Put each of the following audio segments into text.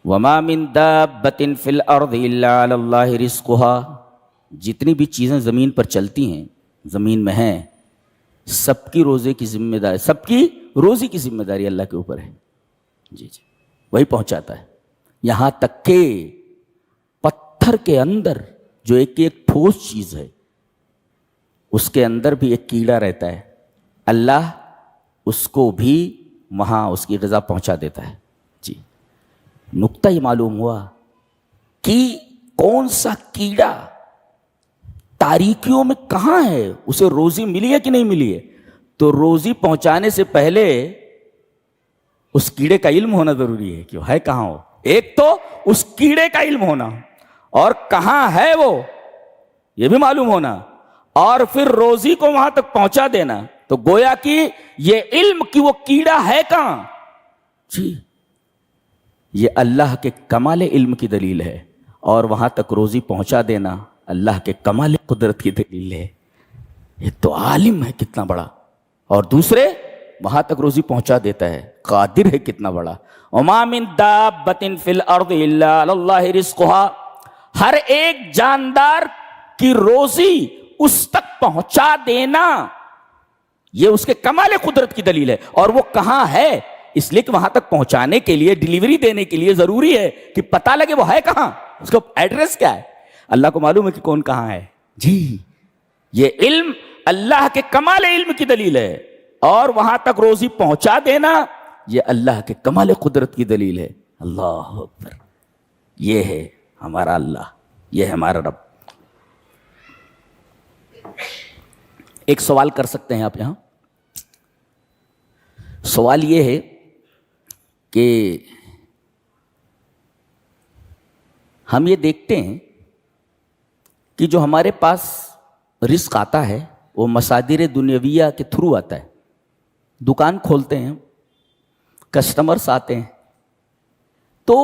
وما من دابۃ فی الارض الا علی اللہ رزقها، جتنی بھی چیزیں زمین پر چلتی ہیں، زمین میں ہیں، سب کی روزے کی ذمہ داری، سب کی روزی کی ذمہ داری اللہ کے اوپر ہے. جی جی، وہی پہنچاتا ہے. یہاں تک کہ پتھر کے اندر جو ایک ٹھوس چیز ہے، اس کے اندر بھی ایک کیڑا رہتا ہے، اللہ اس کو بھی وہاں اس کی غذا پہنچا دیتا ہے. جی، نقطہ یہ معلوم ہوا کہ کون سا کیڑا تاریکیوں میں کہاں ہے، اسے روزی ملی ہے کہ نہیں ملی ہے. تو روزی پہنچانے سے پہلے اس کیڑے کا علم ہونا ضروری ہے کہ وہ ہے کہاں ہو. ایک تو اس کیڑے کا علم ہونا، اور کہاں ہے وہ یہ بھی معلوم ہونا، اور پھر روزی کو وہاں تک پہنچا دینا. تو گویا کہ یہ علم کہ وہ کیڑا ہے کہاں، جی یہ اللہ کے کمال علم کی دلیل ہے، اور وہاں تک روزی پہنچا دینا اللہ کے کمال قدرت کی دلیل ہے. یہ تو عالم ہے کتنا بڑا، اور دوسرے وہاں تک روزی پہنچا دیتا ہے، قادر ہے کتنا بڑا. وما من دابۃ فی الارض الا علی اللہ رزقها، ہر ایک جاندار کی روزی اس تک پہنچا دینا یہ اس کے کمال قدرت کی دلیل ہے. اور وہ کہاں ہے، اس لیے کہ وہاں تک پہنچانے کے لیے، ڈیلیوری دینے کے لیے ضروری ہے کہ پتہ لگے وہ ہے کہاں، اس کا ایڈریس کیا ہے. اللہ کو معلوم ہے کہ کون کہاں ہے. جی یہ علم اللہ کے کمال علم کی دلیل ہے، اور وہاں تک روزی پہنچا دینا یہ اللہ کے کمال قدرت کی دلیل ہے. اللہ اکبر، یہ ہے ہمارا اللہ، یہ ہے ہمارا رب. ایک سوال کر سکتے ہیں آپ یہاں. سوال یہ ہے کہ ہم یہ دیکھتے ہیں کہ جو ہمارے پاس رزق آتا ہے وہ مصادر دنیویہ کے تھرو آتا ہے. دکان کھولتے ہیں، کسٹمرز آتے ہیں، تو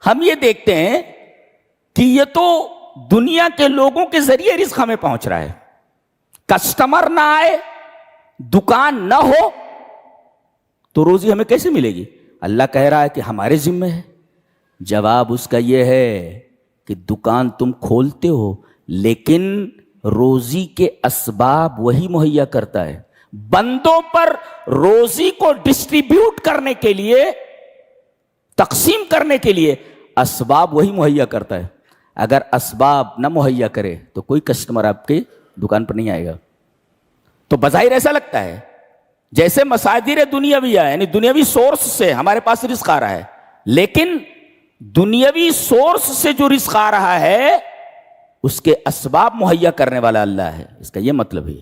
ہم یہ دیکھتے ہیں کہ یہ تو دنیا کے لوگوں کے ذریعے رزق ہمیں پہنچ رہا ہے. کسٹمر نہ آئے، دکان نہ ہو تو روزی ہمیں کیسے ملے گی؟ اللہ کہہ رہا ہے کہ ہمارے ذمہ ہے. جواب اس کا یہ ہے کہ دکان تم کھولتے ہو، لیکن روزی کے اسباب وہی مہیا کرتا ہے. بندوں پر روزی کو ڈسٹریبیوٹ کرنے کے لیے، تقسیم کرنے کے لیے اسباب وہی مہیا کرتا ہے. اگر اسباب نہ مہیا کرے تو کوئی کسٹمر آپ کے دکان پر نہیں آئے گا. تو بظاہر ایسا لگتا ہے جیسے مصادر دنیاویہ یعنی دنیاوی سورس سے ہمارے پاس رزق آ رہا ہے، لیکن دنیاوی سورس سے جو رزق آ رہا ہے اس کے اسباب مہیا کرنے والا اللہ ہے. اس کا یہ مطلب ہے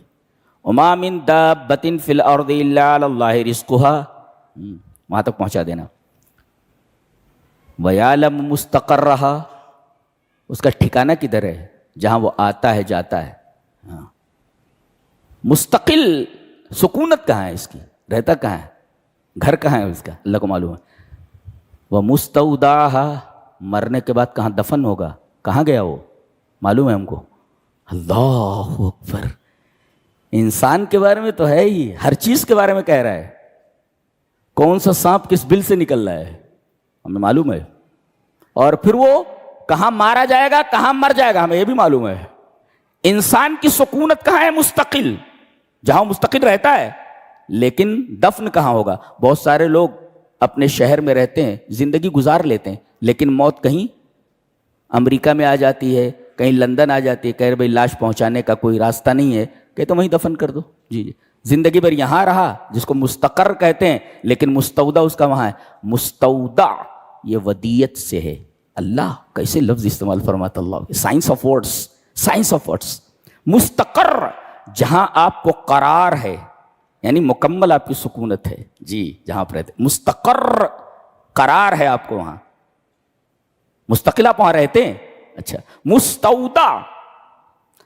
وما من دابۃ فی الارض الا علی اللہ رزقها، وہاں تک پہنچا دینا. ویعلم مستقرها، اس کا ٹھکانہ کدھر ہے، جہاں وہ آتا ہے جاتا ہے. مستقل سکونت کہاں ہے اس کی، رہتا کہاں ہے، گھر کہاں ہے اس کا، اللہ کو معلوم ہے. وہ مستودعها، مرنے کے بعد کہاں دفن ہوگا، کہاں گیا وہ معلوم ہے ہم کو. اللہ اکبر، انسان کے بارے میں تو ہے ہی، ہر چیز کے بارے میں کہہ رہا ہے. کون سا سانپ کس بل سے نکل رہا ہے ہمیں معلوم ہے، اور پھر وہ کہاں مارا جائے گا، کہاں مر جائے گا ہمیں یہ بھی معلوم ہے. انسان کی سکونت کہاں ہے، مستقل، جہاں مستقل رہتا ہے. لیکن دفن کہاں ہوگا؟ بہت سارے لوگ اپنے شہر میں رہتے ہیں، زندگی گزار لیتے ہیں، لیکن موت کہیں امریکہ میں آ جاتی ہے، کہیں لندن آ جاتی ہے. کہہ رہے بھائی لاش پہنچانے کا کوئی راستہ نہیں ہے، کہتے وہیں دفن کر دو. جی جی، زندگی بھر یہاں رہا، جس کو مستقر کہتے ہیں، لیکن مستودع اس کا وہاں ہے. مستودع یہ ودیت سے ہے. اللہ کیسے لفظ استعمال فرماتا Allah, science of words, science of words. مستقر جہاں آپ کو قرار ہے، یعنی مکمل آپ کی سکونت ہے. جی جہاں آپ رہتے، مستقر قرار ہے آپ کو وہاں، مستقل آپ وہاں رہتے ہیں. اچھا، مستودع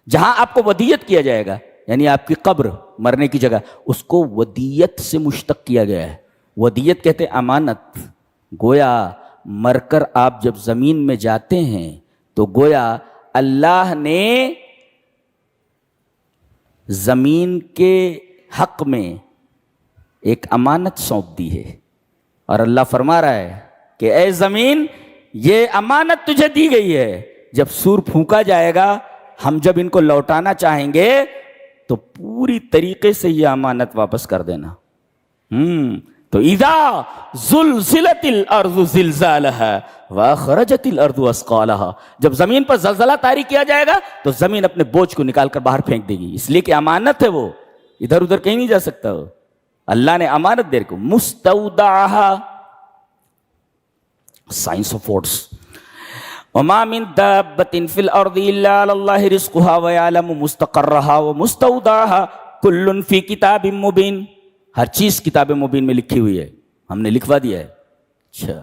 جہاں آپ کو ودیت کیا جائے گا، یعنی آپ کی قبر، مرنے کی جگہ، اس کو ودیت سے مشتق کیا گیا ہے. ودیت کہتے ہیں امانت. گویا مر کر آپ جب زمین میں جاتے ہیں تو گویا اللہ نے زمین کے حق میں ایک امانت سونپ دی ہے، اور اللہ فرما رہا ہے کہ اے زمین یہ امانت تجھے دی گئی ہے، جب سور پھونکا جائے گا ہم جب ان کو لوٹانا چاہیں گے تو پوری طریقے سے یہ امانت واپس کر دینا۔ تو اذا زلزلت الارض زلزالها واخرجت الارض اثقالها، جب زمین پر زلزلہ طاری کیا جائے گا تو زمین اپنے بوجھ کو نکال کر باہر پھینک دے گی، اس لیے کہ امانت ہے، وہ ادھر ادھر کہیں نہیں جا سکتا، وہ اللہ نے امانت دے کو مستودعها، سائنس آف ورڈز، وما من دابة في الارض الا على الله رزقها ويعلم مستقرها ومستودعها كل في كتاب مبين، ہر چیز کتاب مبین میں لکھی ہوئی ہے، ہم نے لکھوا دیا ہے۔ اچھا